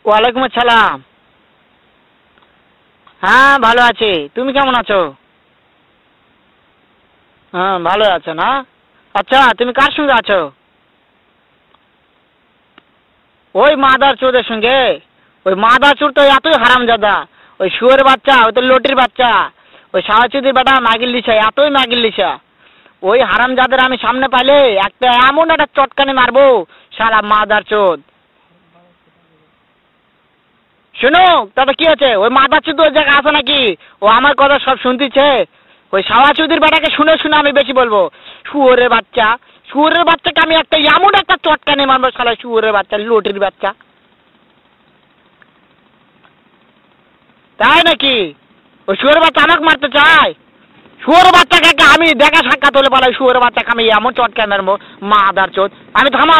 ওয়ালাইকুম আসসালাম। হ্যাঁ ভালো আছি, তুমি কেমন আছো? হ্যাঁ ভালো আছো না? আচ্ছা তুমি কার সঙ্গে আছো? ওই মাদার চোদের সঙ্গে। ওই মাদার চোর তো এতই হারামজাদা, ওই শুয়োরের বাচ্চা, ওই তো লটির বাচ্চা, ওই সাওয়াচুদির বেটা মাগির লিসা, এতই মাগির লিসা। ওই হারামজাদের আমি সামনে পাইলে একটা এমন একটা চটকানি মারবো, শালা মাদার চোদ। শুনো, তবে কি আছে, ওই মাদার চোদ ওই জায়গায় আছে নাকি? ও আমার কথা সব শুনতেছে। ওই সাওয়াচুদির বেটাকে শুনে শুনে আমি বেশি বলবো। শুয়োরের বাচ্চা, শুয়োরের বাচ্চাকে আমি একটা এমন একটা চটকানি মারবো, শালা শুয়োরের বাচ্চা, লটির বাচ্চা। তাই নাকি? ওই শুয়োরের বাচ্চা আমাকে মারতে চায়? শুয়োরের বাচ্চাকে আমি দেখা সাক্ষাৎ হলে বলে শুয়োরের বাচ্চাকে আমি এমন চটকানি মারবো, মাদার চোদ। আমি থামা।